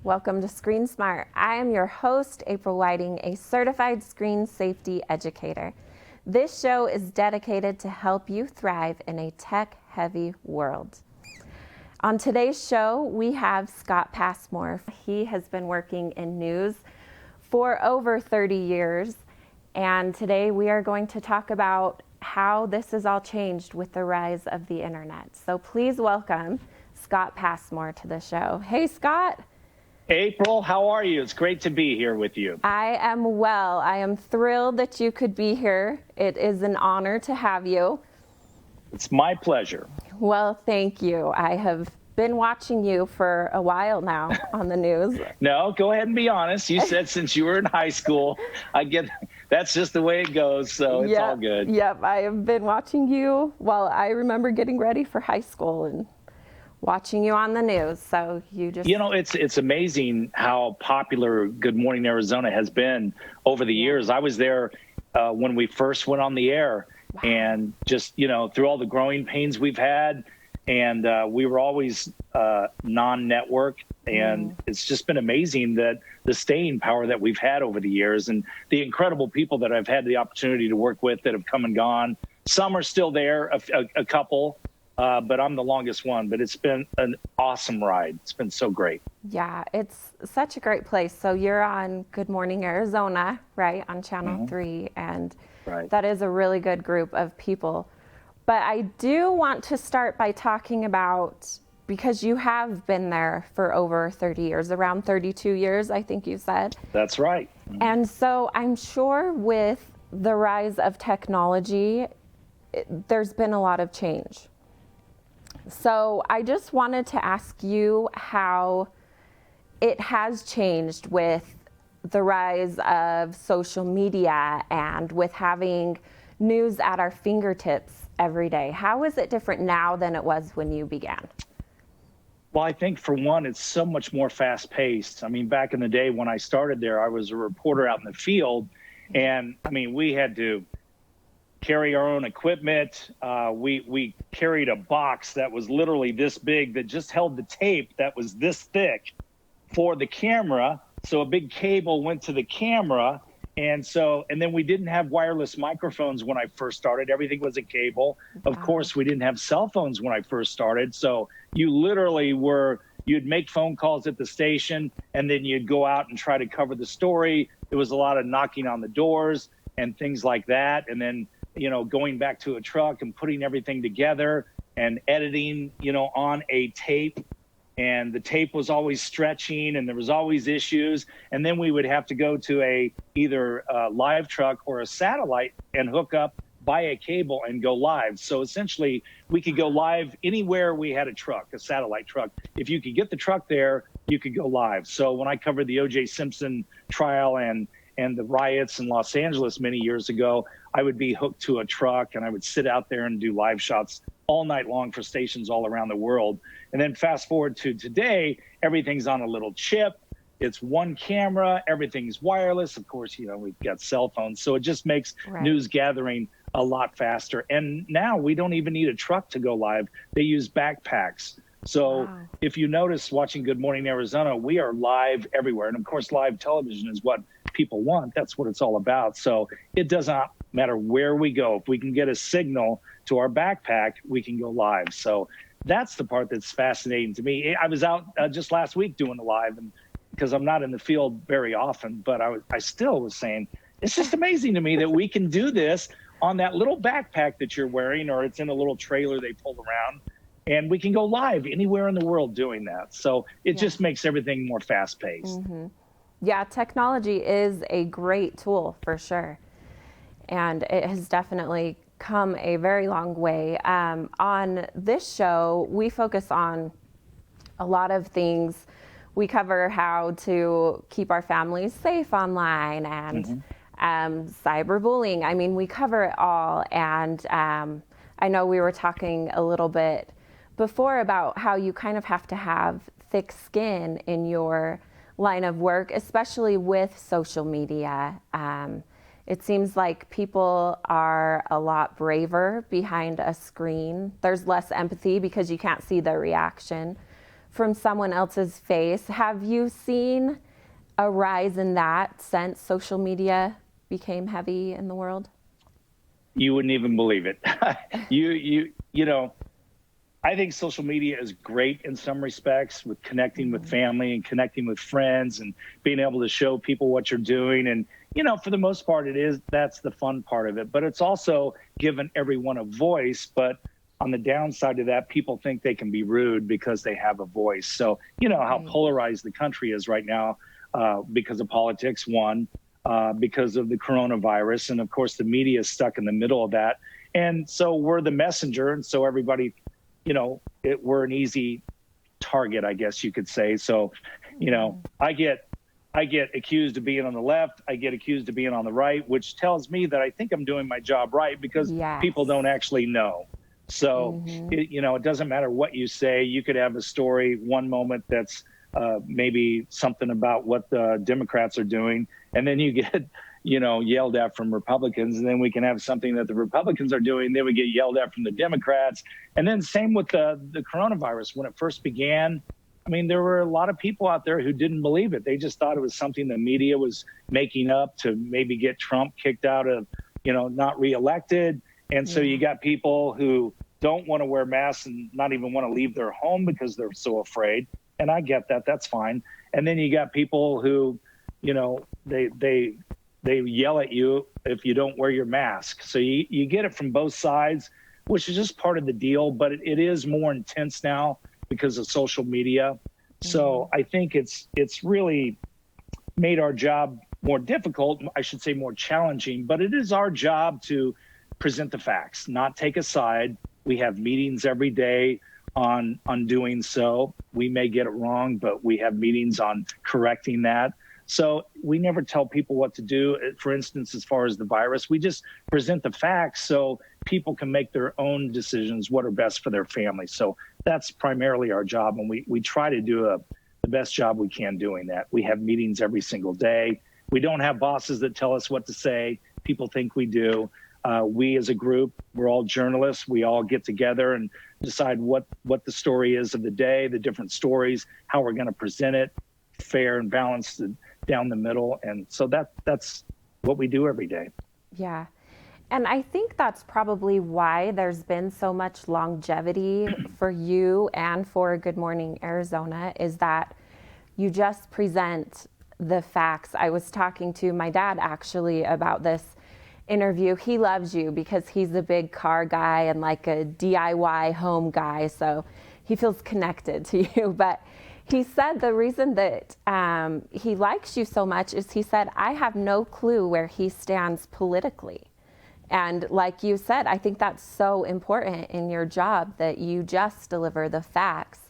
Welcome to Screen Smart. I am your host, April Whiting, a certified screen safety educator. This show is dedicated to help you thrive in a tech-heavy world. On today's show, we have Scott Pasmore. He has been working in news for over 30 years, and today we are going to talk about how this has all changed with the rise of the internet. So please welcome Scott Pasmore to the show. Hey, Scott. April, how are you? It's great to be here with you. I am well. I am thrilled that you could be here. It is an honor to have you. It's my pleasure. Well, thank you. I have been watching you for a while now on the news. No, go ahead and be honest. You said since you were in high school. I get that's just the way it goes, so it's all good. Yep, I have been watching you while I remember getting ready for high school and watching you on the news. So you just... You know, it's amazing how popular Good Morning Arizona has been over the years. I was there when we first went on the air. Wow. And just, through all the growing pains we've had, and we were always non-network, and it's just been amazing that the staying power that we've had over the years and the incredible people that I've had the opportunity to work with that have come and gone. Some are still there, a couple, but I'm the longest one. But it's been an awesome ride. It's been so great. Yeah, it's such a great place. So you're on Good Morning Arizona, right, on Channel 3, and that is a really good group of people. But I do want to start by talking about, because you have been there for over 30 years, around 32 years, I think you said. That's right. And so I'm sure with the rise of technology, there's been a lot of change. So I just wanted to ask you how it has changed with the rise of social media and with having news at our fingertips every day. How is it different now than it was when you began? Well, I think for one, it's so much more fast paced. I mean, back in the day when I started there, I was a reporter out in the field, and I mean, we had to carry our own equipment. We carried a box that was literally this big that just held the tape that was this thick for the camera. So a big cable went to the camera. And then we didn't have wireless microphones when I first started. Everything was a cable. Wow. Of course, we didn't have cell phones when I first started. So you literally you'd make phone calls at the station, and then you'd go out and try to cover the story. There was a lot of knocking on the doors and things like that. And then, going back to a truck and putting everything together and editing, on a tape. And the tape was always stretching, and there was always issues. And then we would have to go to either a live truck or a satellite and hook up by a cable and go live. So essentially, we could go live anywhere we had a truck, a satellite truck. If you could get the truck there, you could go live. So when I covered the O.J. Simpson trial and the riots in Los Angeles many years ago, I would be hooked to a truck, and I would sit out there and do live shots all night long for stations all around the world. And then fast forward to today, everything's on a little chip. It's one camera, everything's wireless. Of course, we've got cell phones. So it just makes news gathering a lot faster. And now we don't even need a truck to go live. They use backpacks. So if you notice watching Good Morning Arizona, we are live everywhere. And of course, live television is what people want. That's what it's all about. So it does not matter where we go. If we can get a signal to our backpack, we can go live. So that's the part that's fascinating to me. I was out just last week doing a live, and because I'm not in the field very often, but I still was saying, it's just amazing to me that we can do this on that little backpack that you're wearing, or it's in a little trailer they pull around, and we can go live anywhere in the world doing that. So it just makes everything more fast-paced. Mm-hmm. Yeah, technology is a great tool for sure. And it has definitely come a very long way. On this show, we focus on a lot of things. We cover how to keep our families safe online and cyberbullying. I mean, we cover it all. And I know we were talking a little bit before about how you kind of have to have thick skin in your line of work, especially with social media. It seems like people are a lot braver behind a screen. There's less empathy because you can't see their reaction. from someone else's face. Have you seen a rise in that since social media became heavy in the world? You wouldn't even believe it. You know, I think social media is great in some respects with connecting with family and connecting with friends and being able to show people what you're doing. And, for the most part, that's the fun part of it. But it's also given everyone a voice. But on the downside of that, people think they can be rude because they have a voice. So, how polarized the country is right now because of politics, one, because of the coronavirus. And of course, the media is stuck in the middle of that. And so we're the messenger. And so everybody, we're an easy target, I guess you could say. So, I get accused of being on the left. I get accused of being on the right, which tells me that I think I'm doing my job right because people don't actually know. So, it doesn't matter what you say. You could have a story one moment that's maybe something about what the Democrats are doing, and then you get, yelled at from Republicans, and then we can have something that the Republicans are doing, then we get yelled at from the Democrats. And then same with the coronavirus. When it first began, I mean, there were a lot of people out there who didn't believe it. They just thought it was something the media was making up to maybe get Trump kicked out of, not reelected. And so you got people who don't want to wear masks and not even want to leave their home because they're so afraid. And I get that. That's fine. And then you got people who, they yell at you if you don't wear your mask. So you get it from both sides, which is just part of the deal. But it is more intense now because of social media. So I think it's really made our job more difficult. I should say more challenging. But it is our job to present the facts, not take a side. We have meetings every day on doing so. We may get it wrong, but we have meetings on correcting that. So we never tell people what to do. For instance, as far as the virus, we just present the facts so people can make their own decisions, what are best for their family. So that's primarily our job. And we try to do the best job we can doing that. We have meetings every single day. We don't have bosses that tell us what to say. People think we do. We as a group, we're all journalists. We all get together and decide what the story is of the day, the different stories, how we're going to present it, fair and balanced down the middle. And so that's what we do every day. Yeah. And I think that's probably why there's been so much longevity for you and for Good Morning Arizona, is that you just present the facts. I was talking to my dad actually about this interview. He loves you because he's a big car guy and like a DIY home guy. So he feels connected to you. But he said the reason that he likes you so much is he said, I have no clue where he stands politically. And like you said, I think that's so important in your job, that you just deliver the facts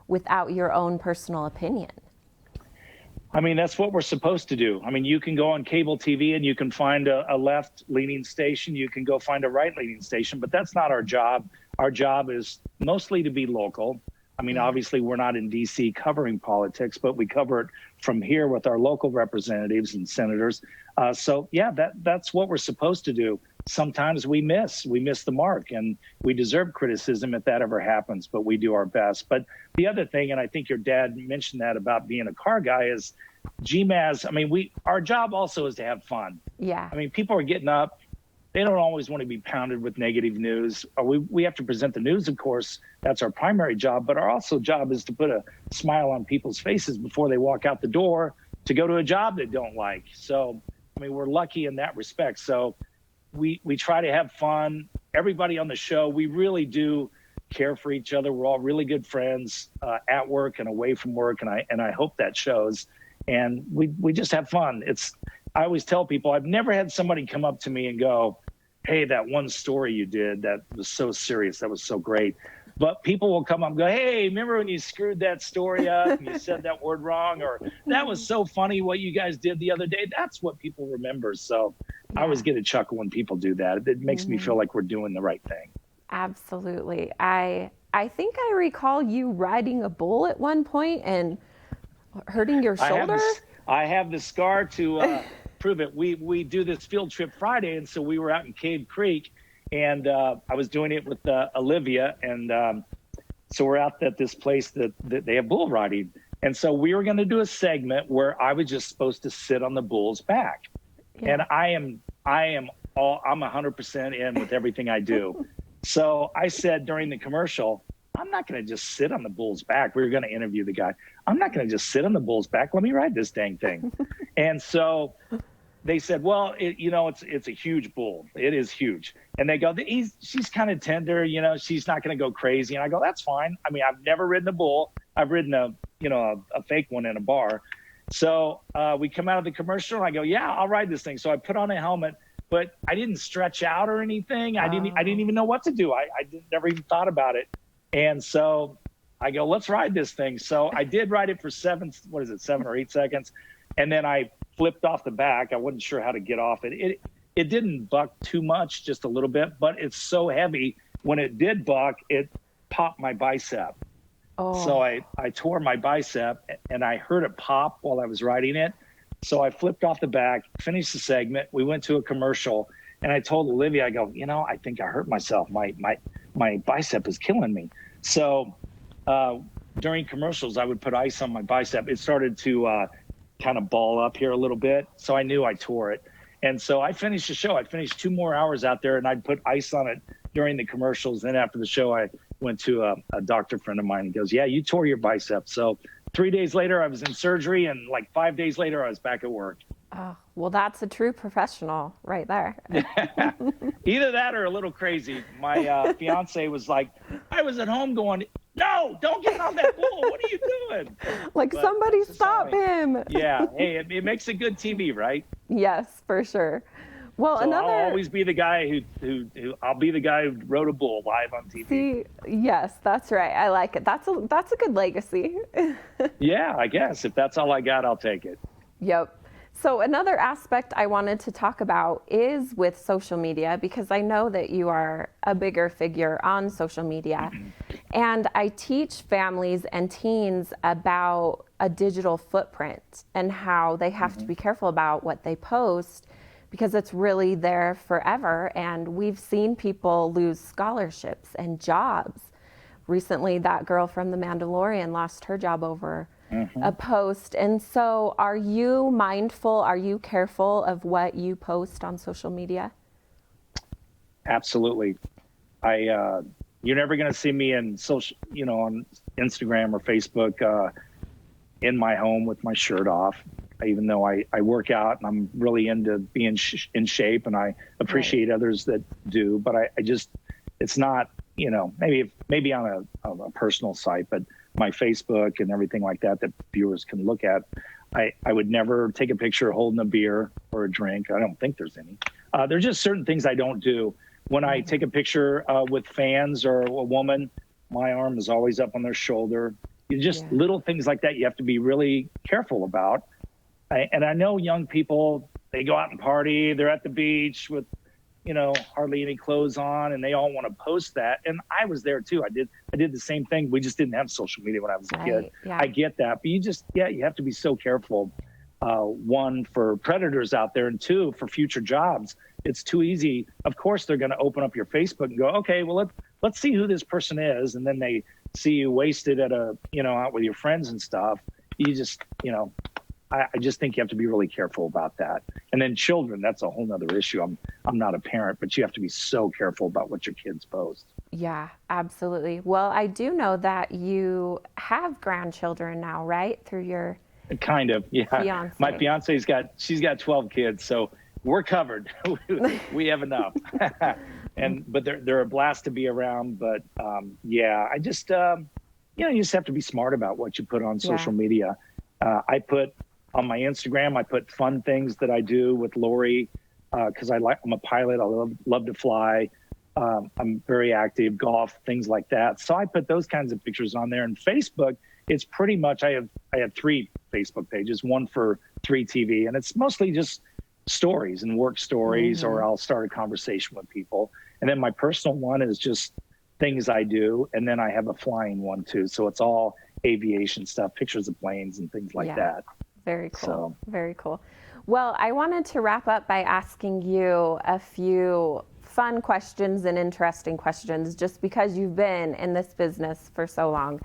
without your own personal opinion. I mean, that's what we're supposed to do. I mean, you can go on cable TV and you can find a left-leaning station. You can go find a right-leaning station, but that's not our job. Our job is mostly to be local. I mean, obviously, we're not in D.C. covering politics, but we cover it from here with our local representatives and senators. So, yeah, that's what we're supposed to do. Sometimes we miss the mark, and we deserve criticism if that ever happens, but we do our best. But the other thing, and I think your dad mentioned that about being a car guy, is GMAS. I mean, our job also is to have fun. Yeah. I mean, people are getting up. They don't always want to be pounded with negative news. We have to present the news, of course. That's our primary job. But our also job is to put a smile on people's faces before they walk out the door to go to a job they don't like. So, I mean, we're lucky in that respect. So we try to have fun. Everybody on the show, we really do care for each other. We're all really good friends at work and away from work. And I hope that shows. And we just have fun. I always tell people, I've never had somebody come up to me and go, hey, that one story you did, that was so serious, that was so great. But people will come up and go, hey, remember when you screwed that story up and you said that word wrong? Or that was so funny what you guys did the other day. That's what people remember. So I always get a chuckle when people do that. It makes me feel like we're doing the right thing. Absolutely. I think I recall you riding a bull at one point and hurting your shoulder. I have the scar to prove it. We do this field trip Friday, and so we were out in Cave Creek, and I was doing it with Olivia, and So we're out at this place that they have bull riding. And so we were going to do a segment where I was just supposed to sit on the bull's back. And I'm 100% in with everything I do. So I said during the commercial, I'm not going to just sit on the bull's back. We were going to interview the guy. I'm not going to just sit on the bull's back. Let me ride this dang thing. And so they said, well, it's a huge bull. It is huge. And they go, she's kind of tender, she's not going to go crazy. And I go, that's fine. I mean, I've never ridden a bull. I've ridden a fake one in a bar. So we come out of the commercial and I go, yeah, I'll ride this thing. So I put on a helmet, but I didn't stretch out or anything. I didn't even know what to do. I never even thought about it. And so I go, let's ride this thing. So I did ride it for 7 or 8 seconds. And then I flipped off the back. I wasn't sure how to get off it. It didn't buck too much, just a little bit, but it's so heavy. When it did buck, it popped my bicep. Oh. So I tore my bicep and I heard it pop while I was riding it. So I flipped off the back, finished the segment. We went to a commercial and I told Olivia, I go, I think I hurt myself. My bicep is killing me. So during commercials, I would put ice on my bicep. It started to kind of ball up here a little bit. So I knew I tore it. And so I finished the show. I finished 2 more hours out there and I'd put ice on it during the commercials. Then after the show, I went to a doctor friend of mine. He goes, yeah, you tore your bicep. So 3 days later, I was in surgery. And like 5 days later, I was back at work. Oh, well, that's a true professional right there. Either that or a little crazy. My fiance was like, I was at home going, no, don't get on that bull. What are you doing? But somebody stop him. Yeah. Hey, it makes a good TV, right? Yes, for sure. Well, so I'll always be the guy who I'll be the guy who rode a bull live on TV. See, yes, that's right. I like it. That's a good legacy. Yeah, I guess if that's all I got, I'll take it. Yep. So another aspect I wanted to talk about is with social media, because I know that you are a bigger figure on social media. And I teach families and teens about a digital footprint and how they have to be careful about what they post because it's really there forever. And we've seen people lose scholarships and jobs. Recently, that girl from The Mandalorian lost her job over a post. And so are you mindful, are you careful of what you post on social media? Absolutely. You're never going to see me in social, on Instagram or Facebook in my home with my shirt off, even though I work out and I'm really into being in shape and I appreciate others that do, but I just, it's not, maybe on a personal site, but my Facebook and everything like that viewers can look at. I would never take a picture holding a beer or a drink. I don't think there's any. There's just certain things I don't do. When I take a picture with fans or a woman, my arm is always up on their shoulder. Little things like that you have to be really careful about. And I know young people, they go out and party. They're at the beach with hardly any clothes on, and they all want to post that. And I was there too. I did the same thing. We just didn't have social media when I was a kid. Yeah. I get that, but you have to be so careful. 1, for predators out there, and 2, for future jobs. It's too easy. Of course, they're going to open up your Facebook and go, okay, well, let's see who this person is. And then they see you wasted at out with your friends and stuff. You just, I just think you have to be really careful about that. And then children, that's a whole nother issue. I'm not a parent, but you have to be so careful about what your kids post. Yeah, absolutely. Well, I do know that you have grandchildren now, right? Through your kind of, yeah. Fiance. My fiance's got 12 kids, so we're covered. We have enough. But they're a blast to be around. But I just you just have to be smart about what you put on social media. I put on my Instagram, I put fun things that I do with Lori because I'm a pilot. I love to fly. I'm very active, golf, things like that. So I put those kinds of pictures on there. And Facebook, it's pretty much I have 3 Facebook pages, one for 3TV, and it's mostly just stories and work stories, or I'll start a conversation with people. And then my personal one is just things I do, and then I have a flying one too. So it's all aviation stuff, pictures of planes and things like that. Very cool. Very cool. Well, I wanted to wrap up by asking you a few fun questions and interesting questions just because you've been in this business for so long.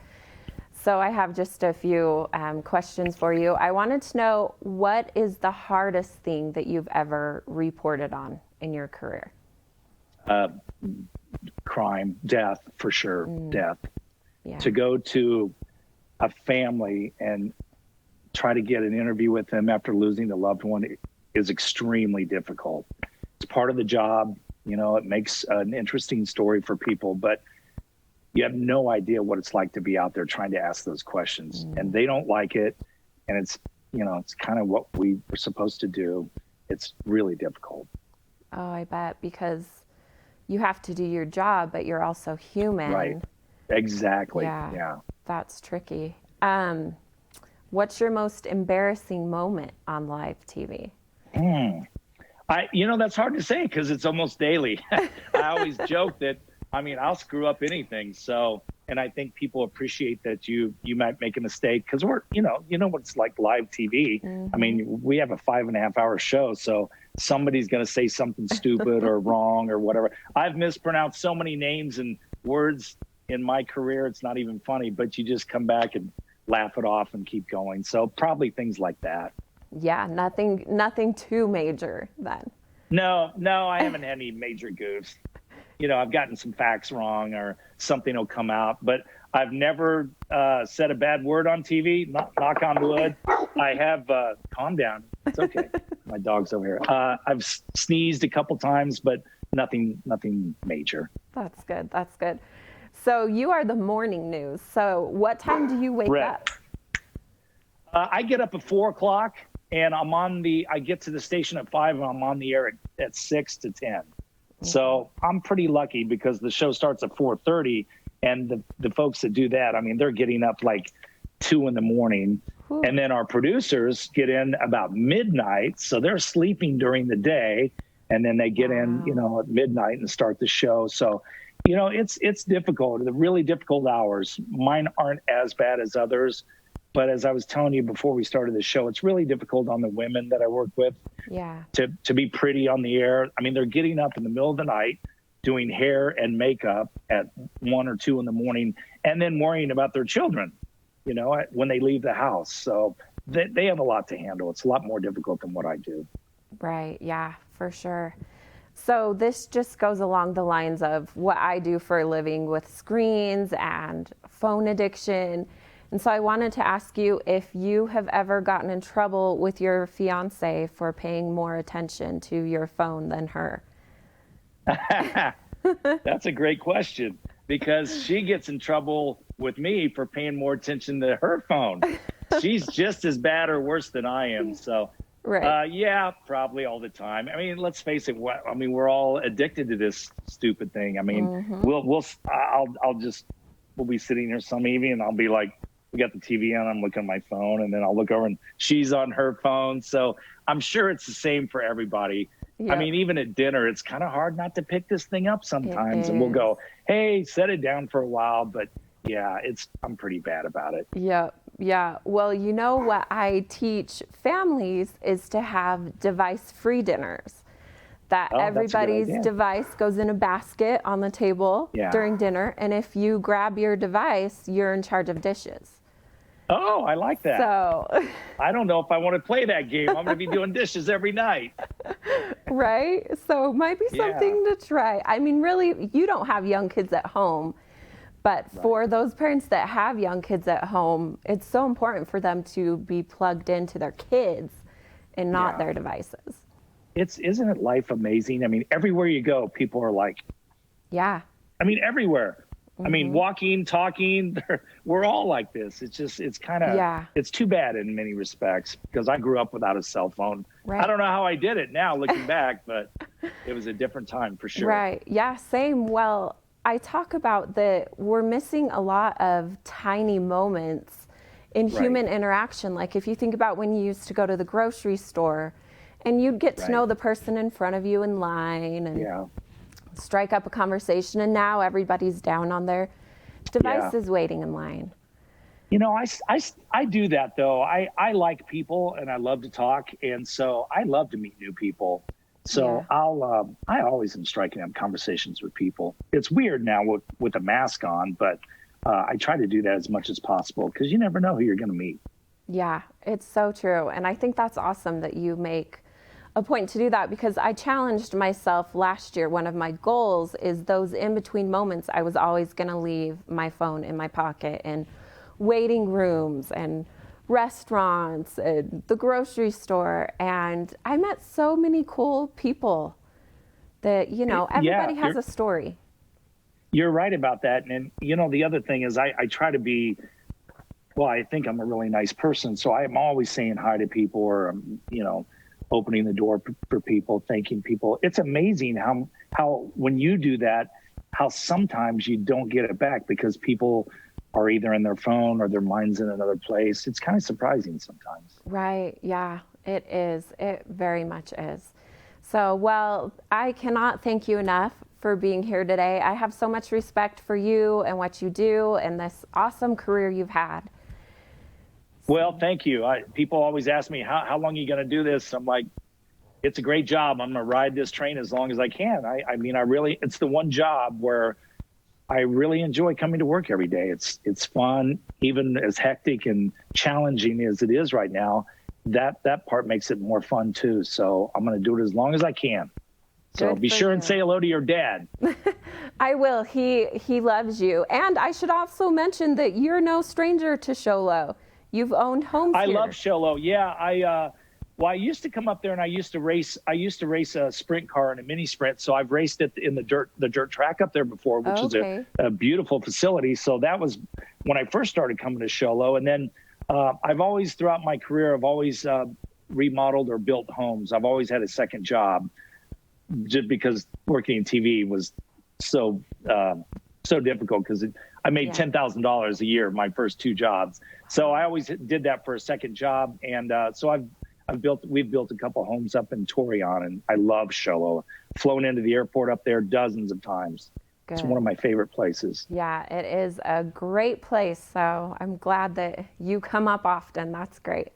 So I have just a few questions for you. I wanted to know, what is the hardest thing that you've ever reported on in your career? Crime, death, for sure, death. Yeah. To go to a family and try to get an interview with them after losing a loved one is extremely difficult. It's part of the job. You know, it makes an interesting story for people, but you have no idea what it's like to be out there trying to ask those questions, and they don't like it. And it's, you know, it's kind of what we were supposed to do. It's really difficult. Oh, I bet, because you have to do your job, but you're also human. Right. Exactly. Yeah. Yeah. That's tricky. What's your most embarrassing moment on live TV? You know, that's hard to say because it's almost daily. I always joke that, I mean, I'll screw up anything. So, and I think people appreciate that you might make a mistake because we're, you know what it's like live TV. I mean, we have a 5.5 hour show. So somebody's going to say something stupid or wrong or whatever. I've mispronounced so many names and words in my career. It's not even funny, but you just come back and laugh it off and keep going. So probably things like that. Yeah. Nothing too major then. No, I haven't had any major goofs. You know, I've gotten some facts wrong or something will come out, but I've never said a bad word on TV. Knock on wood. I have, calm down. It's okay. My dog's over here. I've sneezed a couple times, but nothing major. That's good. That's good. So you are the morning news. So what time do you wake up? I get up at 4:00 and I get to the station at 5 and I'm on the air at 6 to 10. So I'm pretty lucky because the show starts at 4:30, and the folks that do that, I mean, they're getting up like 2 in the morning. Ooh. And then our producers get in about midnight. So they're sleeping during the day, and then they get in, you know, at midnight and start the show. So, you know, it's difficult. The really difficult hours. Mine aren't as bad as others. But as I was telling you before we started the show, it's really difficult on the women that I work with. Yeah. To be pretty on the air. I mean, they're getting up in the middle of the night, doing hair and makeup at 1 or 2 in the morning, and then worrying about their children, you know, when they leave the house. So they have a lot to handle. It's a lot more difficult than what I do. Right. Yeah, for sure. So this just goes along the lines of what I do for a living with screens and phone addiction. And so I wanted to ask you if you have ever gotten in trouble with your fiance for paying more attention to your phone than her. That's a great question, because she gets in trouble with me for paying more attention to her phone. She's just as bad or worse than I am. So, right. Yeah, probably all the time. I mean, let's face it. I mean, we're all addicted to this stupid thing. I mean, we'll be sitting here some evening and I'll be like, we got the TV on, I'm looking at my phone, and then I'll look over and she's on her phone. So I'm sure it's the same for everybody. Yep. I mean, even at dinner, it's kind of hard not to pick this thing up sometimes. And we'll go, hey, set it down for a while. But yeah, I'm pretty bad about it. Yeah. Yeah. Well, you know what I teach families is to have device-free dinners. That everybody's device goes in a basket on the table during dinner. And if you grab your device, you're in charge of dishes. Oh, I like that. So I don't know if I want to play that game. I'm going to be doing dishes every night. Right? So it might be something to try. I mean, really, you don't have young kids at home. But for those parents that have young kids at home, it's so important for them to be plugged into their kids and not their devices. Isn't it life amazing? I mean, everywhere you go, people are like, I mean, everywhere. I mean, walking, talking, we're all like this. It's kind of, it's too bad in many respects, because I grew up without a cell phone. Right. I don't know how I did it now looking back, but it was a different time for sure. Right. Yeah, same. Well, I talk about that we're missing a lot of tiny moments in human interaction. Like if you think about when you used to go to the grocery store and you'd get to know the person in front of you in line and strike up a conversation, and now everybody's down on their devices waiting in line. You know, I do that though. I like people and I love to talk, and so I love to meet new people. So I always am striking up conversations with people. It's weird now with a mask on, but I try to do that as much as possible because you never know who you're going to meet. Yeah, it's so true. And I think that's awesome that you make a point to do that, because I challenged myself last year. One of my goals is those in between moments, I was always going to leave my phone in my pocket in waiting rooms and restaurants and the grocery store. And I met so many cool people that, everybody has a story. You're right about that. And the other thing is I try to be, well, I think I'm a really nice person. So I'm always saying hi to people, or, opening the door for people, thanking people. It's amazing how when you do that, how sometimes you don't get it back because people are either in their phone or their mind's in another place. It's kind of surprising sometimes. Right. Yeah, it is. It very much is. So, well, I cannot thank you enough for being here today. I have so much respect for you and what you do and this awesome career you've had. Well, thank you. People always ask me, how long are you going to do this? I'm like, it's a great job. I'm going to ride this train as long as I can. I mean, it's the one job where I really enjoy coming to work every day. It's fun, even as hectic and challenging as it is right now. That part makes it more fun too. So I'm going to do it as long as I can. So be sure and say hello to your dad. I will. He loves you. And I should also mention that you're no stranger to Sholo. You've owned homes here. I love Sholo. Yeah, I used to come up there and I used to race a sprint car and a mini sprint. So I've raced it in the dirt track up there before, which is a beautiful facility. So that was when I first started coming to Sholo. And then I've always, throughout my career, I've always remodeled or built homes. I've always had a second job just because working in TV was so difficult because I made $10,000 a year my first two jobs. So I always did that for a second job. And so we've built a couple homes up in Torreon, and I love Sholo. Flown into the airport up there dozens of times. Good. It's one of my favorite places. Yeah, it is a great place. So I'm glad that you come up often. That's great.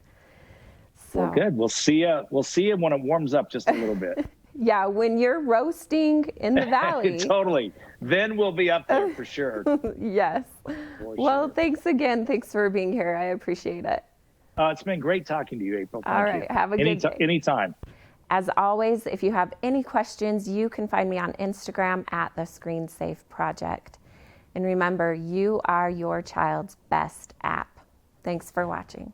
So. Well, good. We'll see you when it warms up just a little bit. Yeah, when you're roasting in the valley. Totally. Then we'll be up there for sure. Yes. Well, thanks again. Thanks for being here. I appreciate it. It's been great talking to you, April. Thank All right. you. Have a good day. Anytime. As always, if you have any questions, you can find me on Instagram at The Screen Safe Project. And remember, you are your child's best app. Thanks for watching.